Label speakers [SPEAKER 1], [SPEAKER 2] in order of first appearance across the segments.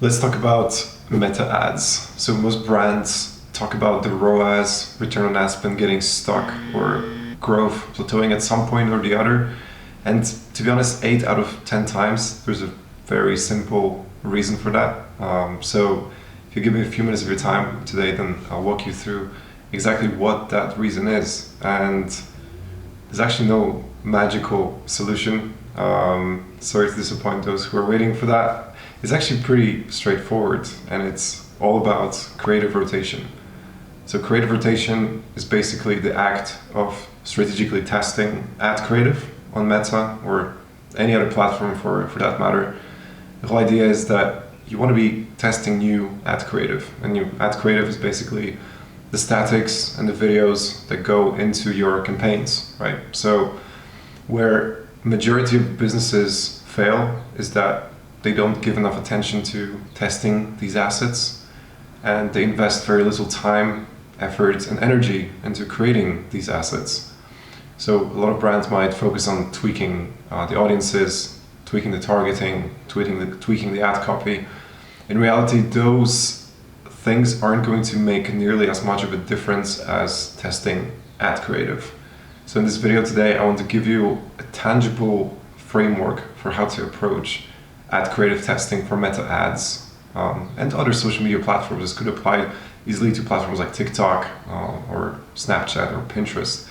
[SPEAKER 1] Let's talk about meta ads. So most brands talk about the ROAS, return on ad spend, getting stuck or growth plateauing at some point or the other. And to be honest, 8 out of 10 times, there's a very simple reason for that. So if you give me a few minutes of your time today, then I'll walk you through exactly what that reason is. And there's actually no magical solution. Sorry to disappoint those who are waiting for that. It's actually pretty straightforward, and it's all about creative rotation. So creative rotation is basically the act of strategically testing ad creative on Meta or any other platform for that matter. The whole idea is that you want to be testing new ad creative, and new ad creative is basically the statics and the videos that go into your campaigns, right? So where majority of businesses fail is that they don't give enough attention to testing these assets, and they invest very little time, effort, and energy into creating these assets. So a lot of brands might focus on tweaking the audiences, tweaking the targeting, tweaking the ad copy. In reality, those things aren't going to make nearly as much of a difference as testing ad creative. So in this video today, I want to give you a tangible framework for how to approach ad creative testing for meta ads and other social media platforms. This could apply easily to platforms like TikTok or Snapchat or Pinterest.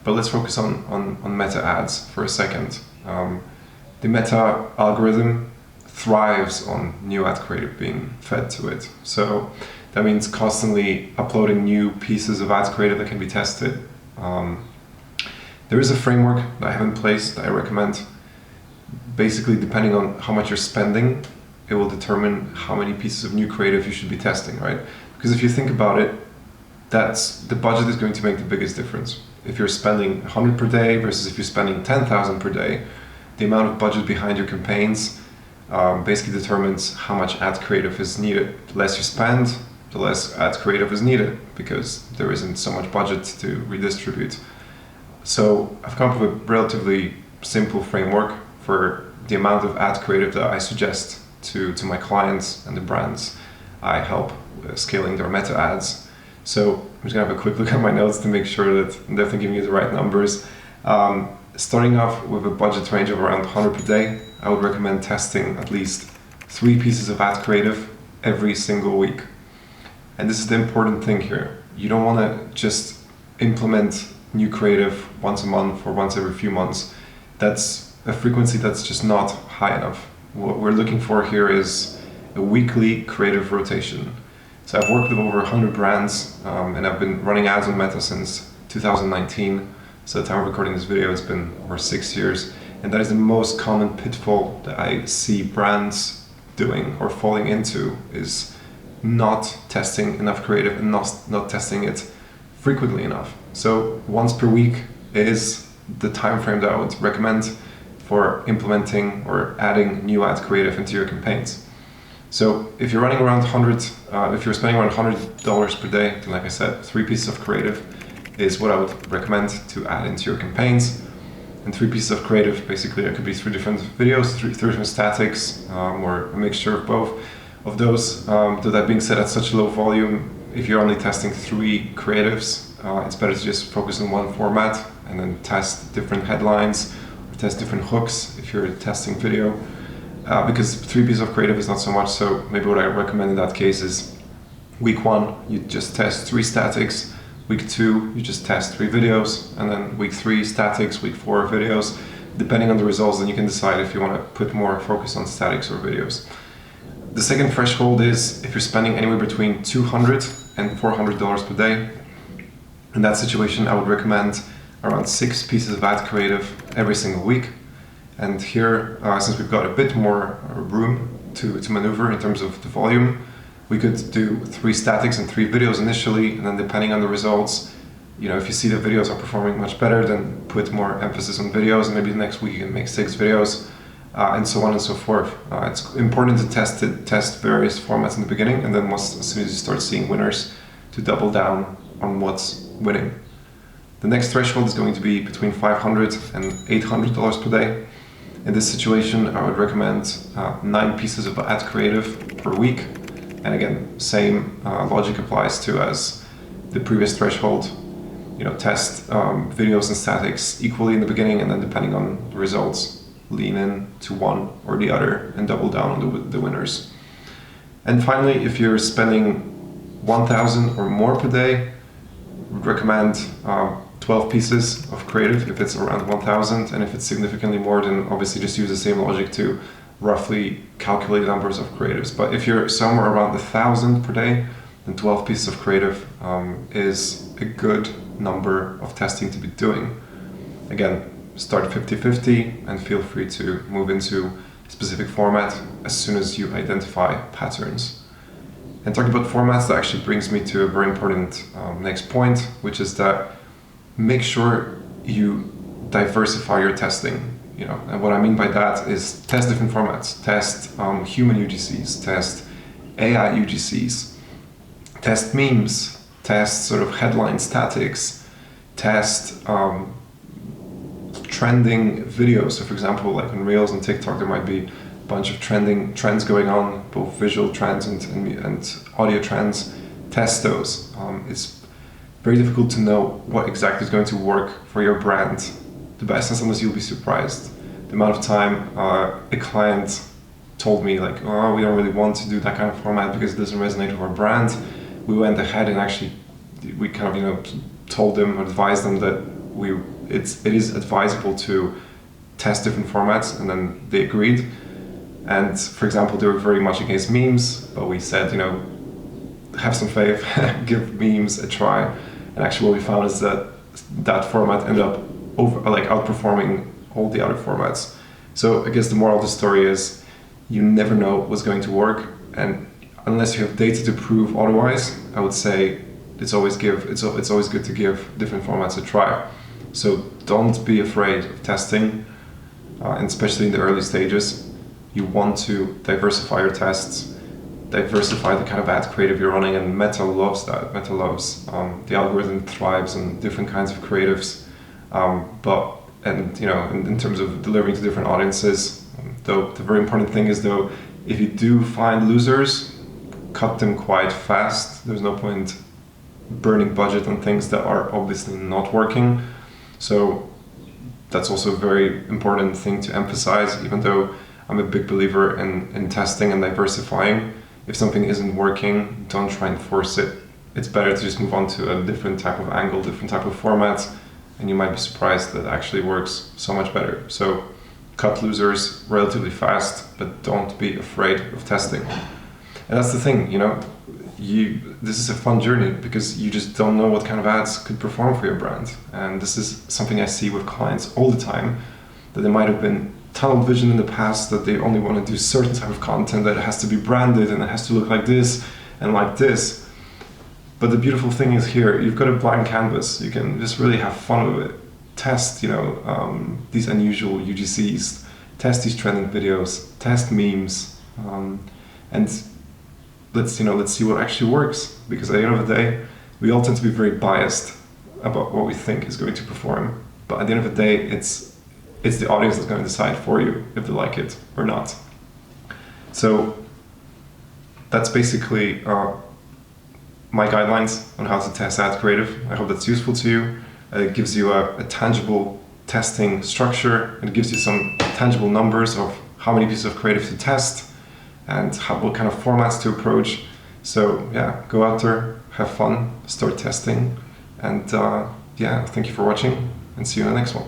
[SPEAKER 1] But let's focus on meta ads for a second. The meta algorithm thrives on new ad creative being fed to it. So that means constantly uploading new pieces of ad creative that can be tested. There is a framework that I have in place that I recommend. Basically, depending on how much you're spending, it will determine how many pieces of new creative you should be testing, right? Because if you think about it, the budget is going to make the biggest difference. If you're spending 100 per day versus if you're spending 10,000 per day, the amount of budget behind your campaigns basically determines how much ad creative is needed. The less you spend, the less ad creative is needed because there isn't so much budget to redistribute. So I've come up with a relatively simple framework for the amount of ad creative that I suggest to my clients and the brands I help scaling their meta ads. So I'm just gonna have a quick look at my notes to make sure that I'm definitely giving you the right numbers. Starting off with a budget range of around 100 per day, I would recommend testing at least 3 pieces of ad creative every single week. And this is the important thing here. You don't wanna just implement new creative once a month or once every few months. That's a frequency that's just not high enough. What we're looking for here is a weekly creative rotation. So I've worked with over 100 brands and I've been running ads on Meta since 2019. So at the time of recording this video, it's been over 6 years. And that is the most common pitfall that I see brands doing or falling into, is not testing enough creative and not testing it frequently enough. So once per week is the time frame that I would recommend for implementing or adding new ad creative into your campaigns. So if you're running around if you're spending around $100 per day, then like I said, 3 pieces of creative is what I would recommend to add into your campaigns. And 3 pieces of creative, basically it could be 3 different videos, 3 different statics, or a mixture of both of those. That being said, at such a low volume, if you're only testing 3 creatives, it's better to just focus on one format and then test different headlines, test different hooks if you're testing video, because 3 pieces of creative is not so much. So maybe what I recommend in that case is week 1 you just test 3 statics, week 2 you just test 3 videos, and then week 3 statics, week 4 videos. Depending on the results, then you can decide if you want to put more focus on statics or videos. The second threshold is if you're spending anywhere between $200 and $400 per day. In that situation, I would recommend around 6 pieces of ad creative every single week. And here, since we've got a bit more room to maneuver in terms of the volume, we could do 3 statics and 3 videos initially, and then depending on the results, if you see the videos are performing much better, then put more emphasis on videos, and maybe the next week you can make 6 videos, and so on and so forth. It's important to test various formats in the beginning, and then as soon as you start seeing winners, to double down on what's winning. The next threshold is going to be between $500 and $800 per day. In this situation, I would recommend 9 pieces of ad creative per week. And again, same logic applies to as the previous threshold. Test videos and statics equally in the beginning, and then depending on the results, lean in to one or the other and double down on the winners. And finally, if you're spending 1,000 or more per day, I would recommend 12 pieces of creative if it's around 1,000, and if it's significantly more, then obviously just use the same logic to roughly calculate numbers of creatives. But if you're somewhere around 1,000 per day, then 12 pieces of creative is a good number of testing to be doing. Again, start 50-50 and feel free to move into a specific format as soon as you identify patterns. And talking about formats, that actually brings me to a very important next point, which is that make sure you diversify your testing. And what I mean by that is test different formats. Test human UGCs, test AI UGCs, test memes, test sort of headline statics, test trending videos. So for example, like on Reels and TikTok, there might be a bunch of trending trends going on, both visual trends and audio trends. Test those. It's very difficult to know what exactly is going to work for your brand the best, and sometimes you'll be surprised. The amount of time a client told me like, oh, we don't really want to do that kind of format because it doesn't resonate with our brand. We went ahead and actually we kind of told them, advised them that it is advisable to test different formats, and then they agreed. And for example, they were very much against memes, but we said, have some faith, give memes a try. And actually what we found is that format ended up outperforming all the other formats. So I guess the moral of the story is you never know what's going to work, and unless you have data to prove otherwise, I would say it's always good to give different formats a try. So don't be afraid of testing, and especially in the early stages. You want to diversify your tests, diversify the kind of ad creative you're running, and Meta loves that. Meta loves the algorithm thrives on different kinds of creatives, in terms of delivering to different audiences. Though the very important thing is, though, if you do find losers, cut them quite fast. There's no point burning budget on things that are obviously not working. So that's also a very important thing to emphasize, even though I'm a big believer in testing and diversifying. If something isn't working, don't try and force it. It's better to just move on to a different type of angle, different type of format, and you might be surprised that it actually works so much better. So cut losers relatively fast, but don't be afraid of testing. And that's the thing, this is a fun journey because you just don't know what kind of ads could perform for your brand. And this is something I see with clients all the time, that they might have been tunnel vision in the past, that they only want to do certain type of content, that it has to be branded and it has to look like this and like this. But the beautiful thing is here, you've got a blank canvas. You can just really have fun with it. Test, these unusual UGCs, test these trending videos, test memes, and let's see what actually works. Because at the end of the day, we all tend to be very biased about what we think is going to perform. But at the end of the day, it's the audience that's going to decide for you if they like it or not. So that's basically my guidelines on how to test ad creative. I hope that's useful to you. It gives you a tangible testing structure. It gives you some tangible numbers of how many pieces of creative to test and what kind of formats to approach. So yeah, go out there, have fun, start testing, and thank you for watching, and see you in the next one.